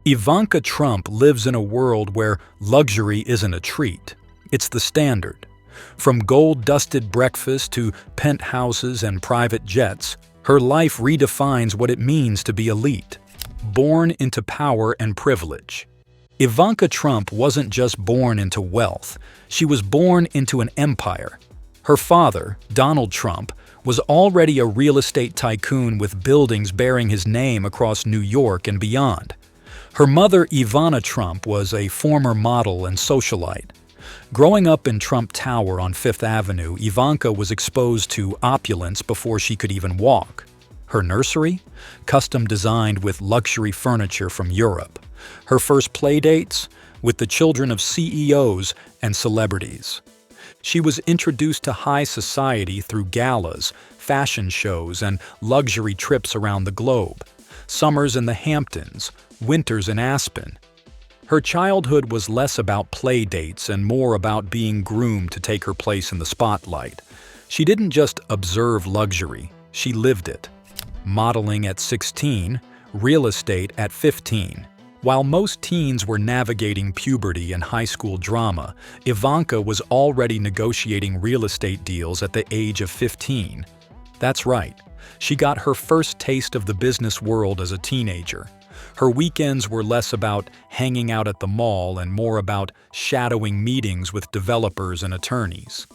Ivanka Trump lives in a world where luxury isn't a treat. It's the standard. From gold-dusted breakfasts to penthouses and private jets, her life redefines what it means to be elite, born into power and privilege. Ivanka Trump wasn't just born into wealth, she was born into an empire. Her father, Donald Trump, was already a real estate tycoon with buildings bearing his name across New York and beyond. Her mother, Ivanka Trump, was a former model and socialite. Growing up in Trump Tower on Fifth Avenue, Ivanka was exposed to opulence before she could even walk. Her nursery? Custom designed with luxury furniture from Europe. Her first playdates? With the children of CEOs and celebrities. She was introduced to high society through galas, fashion shows, and luxury trips around the globe. Summers in the Hamptons, winters in Aspen. Her childhood was less about play dates and more about being groomed to take her place in the spotlight. She didn't just observe luxury, she lived it. Modeling at 16, real estate at 15. While most teens were navigating puberty and high school drama, Ivanka was already negotiating real estate deals at the age of 15. That's right, she got her first taste of the business world as a teenager. Her weekends were less about hanging out at the mall and more about shadowing meetings with developers and attorneys.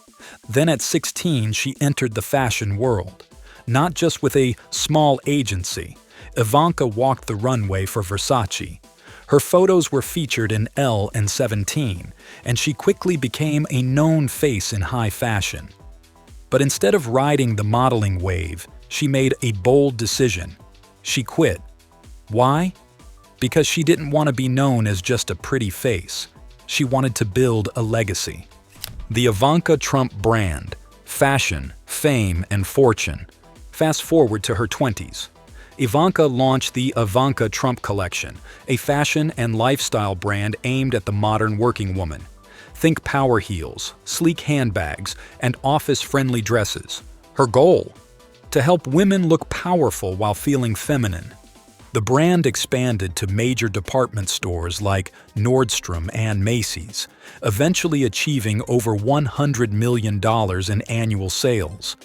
Then at 16, she entered the fashion world. Not just with a small agency, Ivanka walked the runway for Versace. Her photos were featured in Elle and 17, and she quickly became a known face in high fashion. But instead of riding the modeling wave, she made a bold decision. She quit. Why? Because she didn't want to be known as just a pretty face. She wanted to build a legacy. The Ivanka Trump brand, fashion, fame, and fortune. Fast forward to her 20s. Ivanka launched the Ivanka Trump collection, a fashion and lifestyle brand aimed at the modern working woman. Think power heels, sleek handbags, and office-friendly dresses. Her goal? To help women look powerful while feeling feminine. The brand expanded to major department stores like Nordstrom and Macy's, eventually achieving over $100 million in annual sales.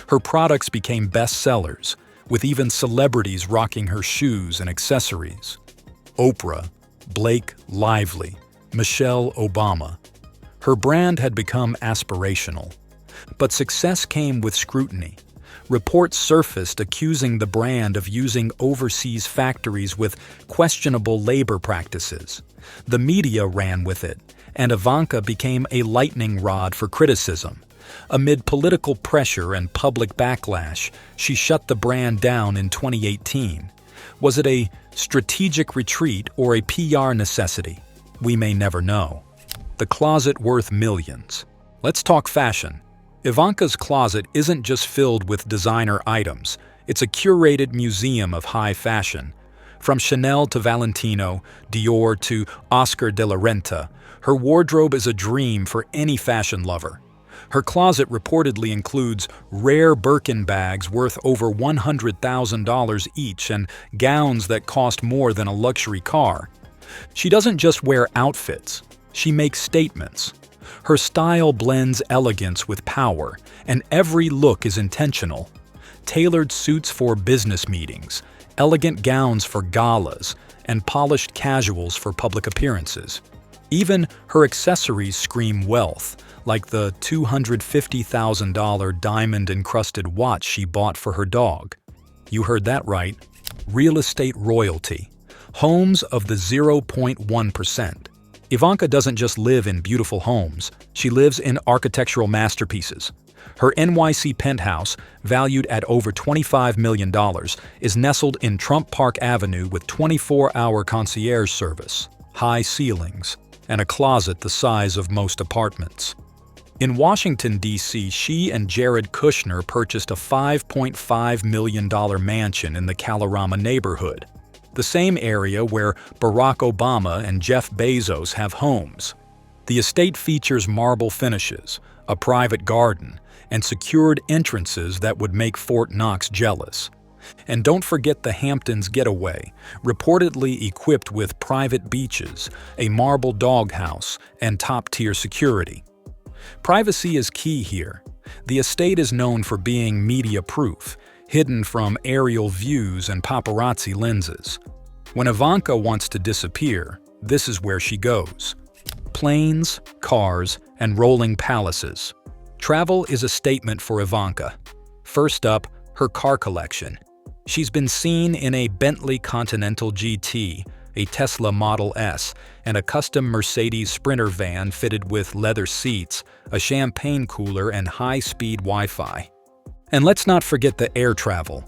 Her products became bestsellers, with even celebrities rocking her shoes and accessories. Oprah, Blake Lively, Michelle Obama. Her brand had become aspirational. But success came with scrutiny. Reports surfaced accusing the brand of using overseas factories with questionable labor practices. The media ran with it, and Ivanka became a lightning rod for criticism. Amid political pressure and public backlash, she shut the brand down in 2018. Was it a strategic retreat or a PR necessity? We may never know. The closet worth millions. Let's talk fashion. Ivanka's closet isn't just filled with designer items. It's a curated museum of high fashion. From Chanel to Valentino, Dior to Oscar de la Renta, her wardrobe is a dream for any fashion lover. Her closet reportedly includes rare Birkin bags worth over $100,000 each and gowns that cost more than a luxury car. She doesn't just wear outfits, she makes statements. Her style blends elegance with power, and every look is intentional. Tailored suits for business meetings, elegant gowns for galas, and polished casuals for public appearances. Even her accessories scream wealth, like the $250,000 diamond-encrusted watch she bought for her dog. You heard that right. Real estate royalty. Homes of the 0.1%. Ivanka doesn't just live in beautiful homes, she lives in architectural masterpieces. Her NYC penthouse, valued at over $25 million, is nestled in Trump Park Avenue with 24-hour concierge service, high ceilings, and a closet the size of most apartments. In Washington, D.C., she and Jared Kushner purchased a $5.5 million mansion in the Kalorama neighborhood, the same area where Barack Obama and Jeff Bezos have homes. The estate features marble finishes, a private garden, and secured entrances that would make Fort Knox jealous. And don't forget the Hamptons getaway, reportedly equipped with private beaches, a marble doghouse, and top-tier security. Privacy is key here. The estate is known for being media-proof, hidden from aerial views and paparazzi lenses. When Ivanka wants to disappear, this is where she goes. Planes, cars, and rolling palaces. Travel is a statement for Ivanka. First up, her car collection. She's been seen in a Bentley Continental GT, a Tesla Model S, and a custom Mercedes Sprinter van fitted with leather seats, a champagne cooler, and high-speed Wi-Fi. And let's not forget the air travel.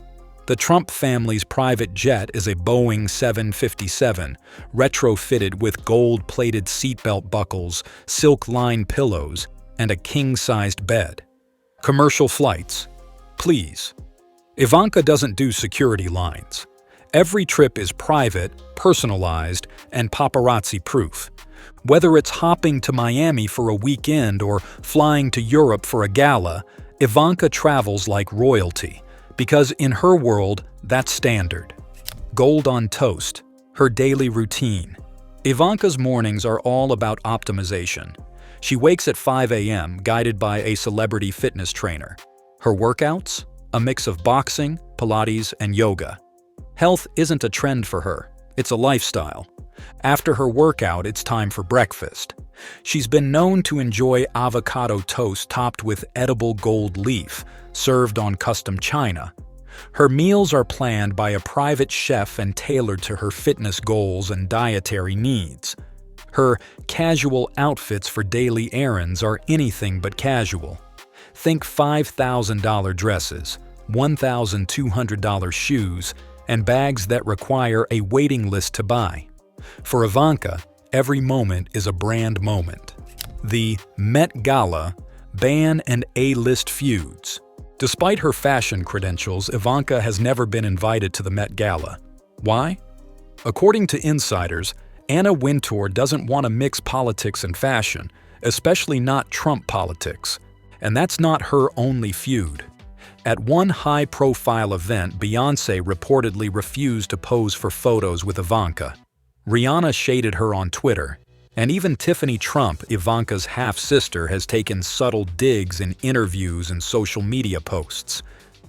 The Trump family's private jet is a Boeing 757, retrofitted with gold-plated seatbelt buckles, silk-lined pillows, and a king-sized bed. Commercial flights. Please. Ivanka doesn't do security lines. Every trip is private, personalized, and paparazzi-proof. Whether it's hopping to Miami for a weekend or flying to Europe for a gala, Ivanka travels like royalty, because in her world, that's standard. Gold on toast, her daily routine. Ivanka's mornings are all about optimization. She wakes at 5 a.m., guided by a celebrity fitness trainer. Her workouts? A mix of boxing, Pilates, and yoga. Health isn't a trend for her, it's a lifestyle. After her workout, it's time for breakfast. She's been known to enjoy avocado toast topped with edible gold leaf, served on custom china. Her meals are planned by a private chef and tailored to her fitness goals and dietary needs. Her casual outfits for daily errands are anything but casual. Think $5,000 dresses, $1,200 shoes, and bags that require a waiting list to buy. For Ivanka, every moment is a brand moment. The Met Gala, ban and A-list feuds. Despite her fashion credentials, Ivanka has never been invited to the Met Gala. Why? According to insiders, Anna Wintour doesn't want to mix politics and fashion, especially not Trump politics. And that's not her only feud. At one high-profile event, Beyoncé reportedly refused to pose for photos with Ivanka. Rihanna shaded her on Twitter, and even Tiffany Trump, Ivanka's half-sister, has taken subtle digs in interviews and social media posts.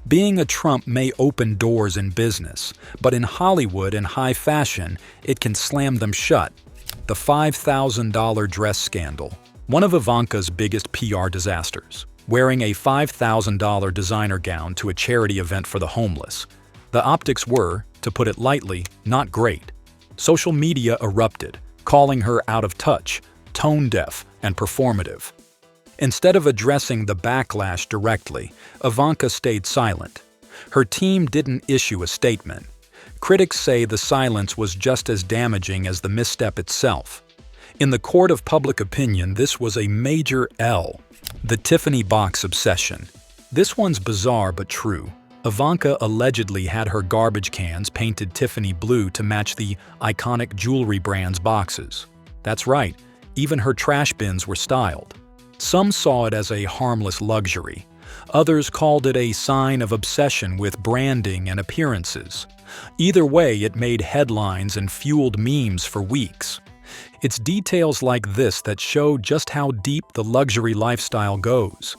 Being a Trump may open doors in business, but in Hollywood and high fashion, it can slam them shut. The $5,000 dress scandal. One of Ivanka's biggest PR disasters, wearing a $5,000 designer gown to a charity event for the homeless. The optics were, to put it lightly, not great. Social media erupted, calling her out of touch, tone-deaf, and performative. Instead of addressing the backlash directly, Ivanka stayed silent. Her team didn't issue a statement. Critics say the silence was just as damaging as the misstep itself. In the court of public opinion, this was a major L. The Tiffany box obsession. This one's bizarre but true. Ivanka allegedly had her garbage cans painted Tiffany blue to match the iconic jewelry brand's boxes. That's right, even her trash bins were styled. Some saw it as a harmless luxury. Others called it a sign of obsession with branding and appearances. Either way, it made headlines and fueled memes for weeks. It's details like this that show just how deep the luxury lifestyle goes.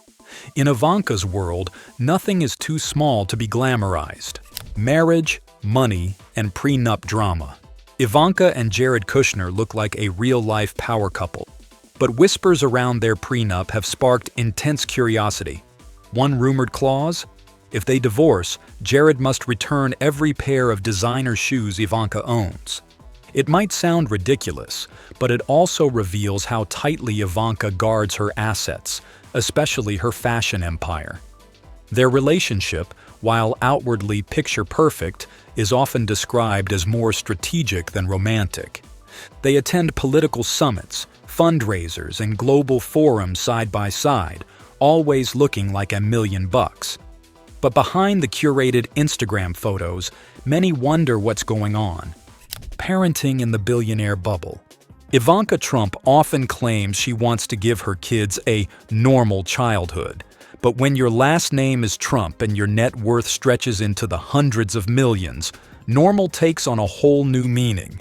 In Ivanka's world, nothing is too small to be glamorized. Marriage, money, and prenup drama. Ivanka and Jared Kushner look like a real-life power couple. But whispers around their prenup have sparked intense curiosity. One rumored clause? If they divorce, Jared must return every pair of designer shoes Ivanka owns. It might sound ridiculous, but it also reveals how tightly Ivanka guards her assets, especially her fashion empire. Their relationship, while outwardly picture-perfect, is often described as more strategic than romantic. They attend political summits, fundraisers, and global forums side by side, always looking like $1 million. But behind the curated Instagram photos, many wonder what's going on. Parenting in the billionaire bubble. Ivanka Trump often claims she wants to give her kids a normal childhood, But when your last name is Trump and your net worth stretches into the hundreds of millions, normal takes on a whole new meaning.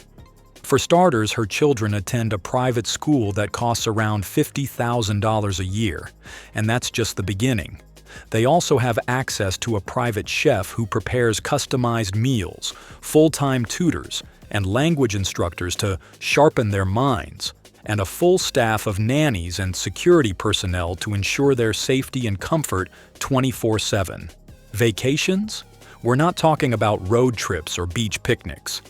For starters, her children attend a private school that costs around $50,000 a year, and that's just the beginning. They also have access to a private chef who prepares customized meals, full-time tutors, and language instructors to sharpen their minds, and a full staff of nannies and security personnel to ensure their safety and comfort 24/7. Vacations? We're not talking about road trips or beach picnics.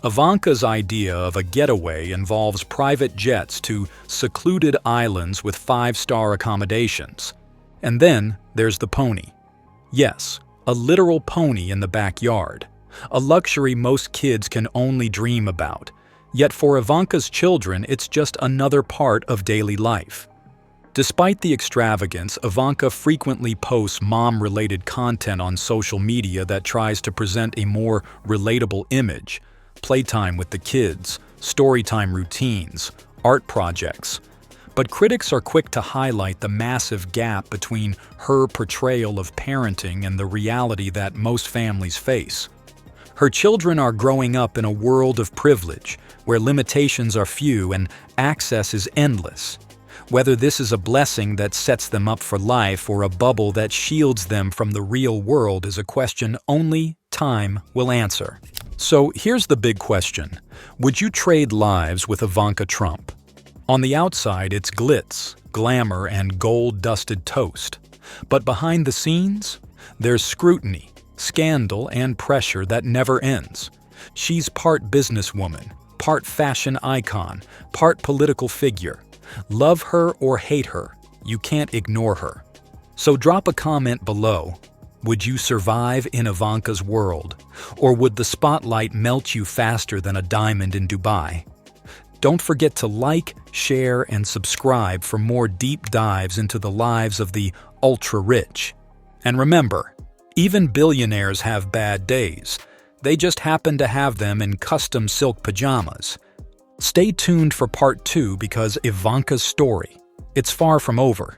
Ivanka's idea of a getaway involves private jets to secluded islands with 5-star accommodations. And then there's the pony. Yes, a literal pony in the backyard. A luxury most kids can only dream about. Yet for Ivanka's children, it's just another part of daily life. Despite the extravagance, Ivanka frequently posts mom-related content on social media that tries to present a more relatable image. Playtime with the kids, storytime routines, art projects. But critics are quick to highlight the massive gap between her portrayal of parenting and the reality that most families face. Her children are growing up in a world of privilege, where limitations are few and access is endless. Whether this is a blessing that sets them up for life or a bubble that shields them from the real world is a question only time will answer. So here's the big question. Would you trade lives with Ivanka Trump? On the outside, it's glitz, glamour, and gold-dusted toast. But behind the scenes, there's scrutiny, scandal, and pressure that never ends. She's part businesswoman, part fashion icon, part political figure. Love her or hate her, you can't ignore her. So drop a comment below. Would you survive in Ivanka's world? Or would the spotlight melt you faster than a diamond in Dubai? Don't forget to like, share, and subscribe for more deep dives into the lives of the ultra-rich. And remember, even billionaires have bad days. They just happen to have them in custom silk pajamas. Stay tuned for part 2 because Ivanka's story, it's far from over.